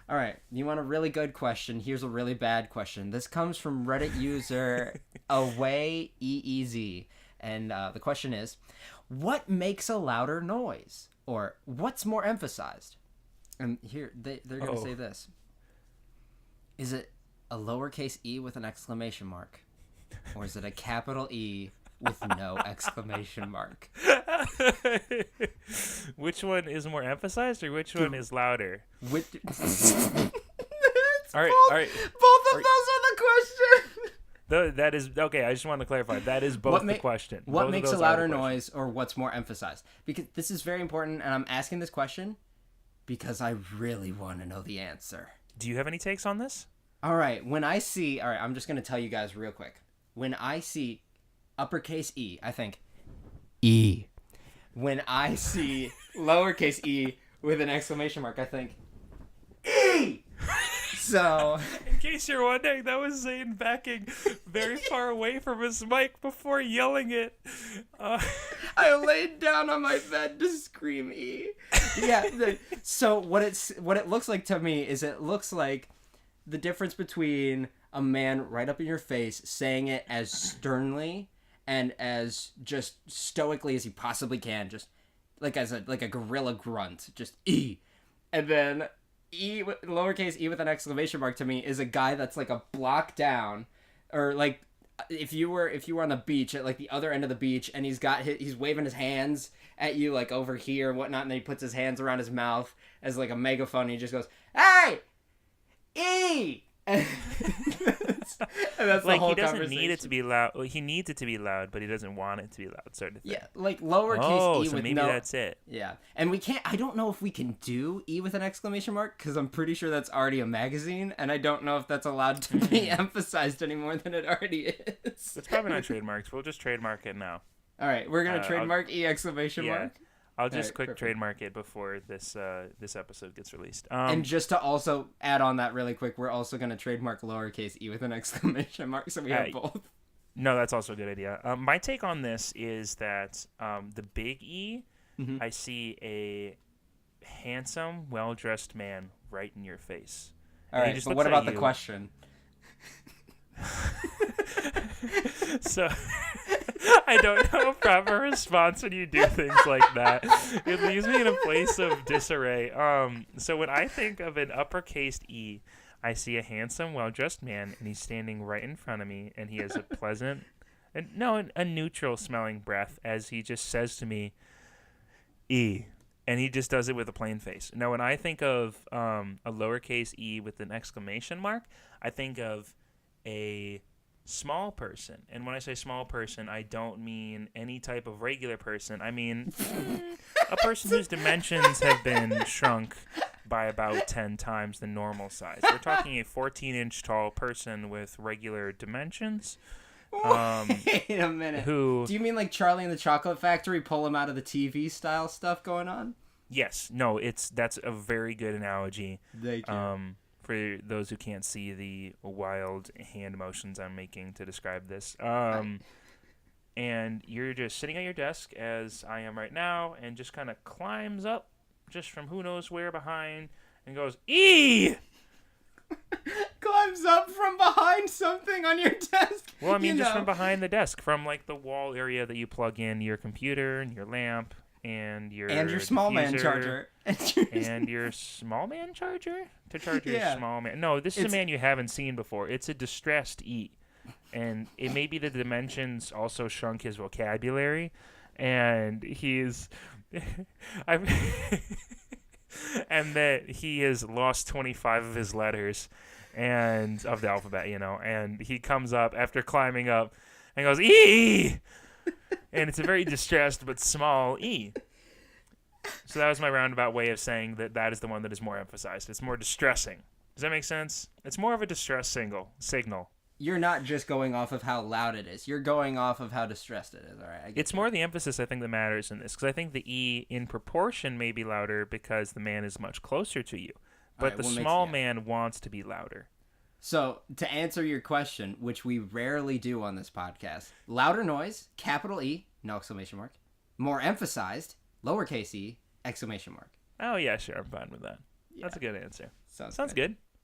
All right, you want a really good question? Here's a really bad question. This comes from Reddit user Away EEZ, and the question is, what makes a louder noise, or what's more emphasized? And here they're gonna say this: is it a lowercase e with an exclamation mark, or is it a capital E with no exclamation mark? Which one is more emphasized, or which one is louder? With All right, all right. Both of those are the question. That is okay. I just wanted to clarify. That is both the question. What Both makes a louder noise, or what's more emphasized? Because this is very important, and I'm asking this question because I really want to know the answer. Do you have any takes on this? All right, I'm just going to tell you guys real quick. When I see uppercase E, I think E. When I see lowercase e with an exclamation mark, I think E. So, in case you're wondering, that was Zane backing very far away from his mic before yelling it. I laid down on my bed to scream E. Yeah. So what it looks like to me is it looks like the difference between a man right up in your face saying it as sternly and as just stoically as he possibly can, just like a gorilla grunt, just E, and then E lowercase e with an exclamation mark to me is a guy that's like a block down, or like if you were on the beach at like the other end of the beach and he's waving his hands at you like over here and whatnot, and then he puts his hands around his mouth as like a megaphone and he just goes, "Hey, E." And that's like the whole he doesn't conversation. need it to be loud. Well, he needs it to be loud, but he doesn't want it to be loud. Sort of thing. Yeah, like lowercase e so with maybe that's it. Yeah, and we can't. I don't know if we can do e with an exclamation mark because I'm pretty sure that's already a magazine, and I don't know if that's allowed to be emphasized any more than it already is. It's probably not trademarked. We'll just trademark it now. All right, we're gonna trademark e exclamation mark. I'll just quick trademark it before this episode gets released. And just to also add on that really quick, we're also going to trademark lowercase e with an exclamation mark, so we have both. No, that's also a good idea. My take on this is that the big E, I see a handsome, well-dressed man right in your face. All right, but what about the question? So... I don't know a proper response when you do things like that. It leaves me in a place of disarray. So when I think of an uppercase E, I see a handsome, well-dressed man, and he's standing right in front of me, and he has a pleasant, a neutral-smelling breath as he just says to me, E. And he just does it with a plain face. Now, when I think of a lowercase e with an exclamation mark, I think of a small person. And when I say small person, I don't mean any type of regular person. I mean a person whose dimensions have been shrunk by about 10 times the normal size. We're talking a 14-inch tall person with regular dimensions. Wait a minute. Do you mean like Charlie and the Chocolate Factory, pull him out of the TV style stuff going on? Yes. No, that's a very good analogy. Thank you. For those who can't see the wild hand motions I'm making to describe this. And you're just sitting at your desk, as I am right now, and just kind of climbs up just from who knows where behind and goes, E! Climbs up from behind something on your desk? Well, I mean, just from behind the desk, from like the wall area that you plug in your computer and your lamp. And your small man charger. And your small man charger? To charge your small man. No, this is a man you haven't seen before. It's a distressed E. And it may be the dimensions also shrunk his vocabulary. And he's... and that he has lost 25 of his letters and of the alphabet, And he comes up after climbing up and goes, E! And it's a very distressed but small E. So that was my roundabout way of saying that is the one that is more emphasized. It's more distressing. Does that make sense? It's more of a distress signal. You're not just going off of how loud it is. You're going off of how distressed it is. All right. It's more the emphasis, I think, that matters in this. Because I think the E in proportion may be louder because the man is much closer to you. But the small man wants to be louder. So, to answer your question, which we rarely do on this podcast, louder noise, capital E, no exclamation mark. More emphasized, lowercase e, exclamation mark. Oh, yeah, sure. I'm fine with that. Yeah. That's a good answer. Sounds good.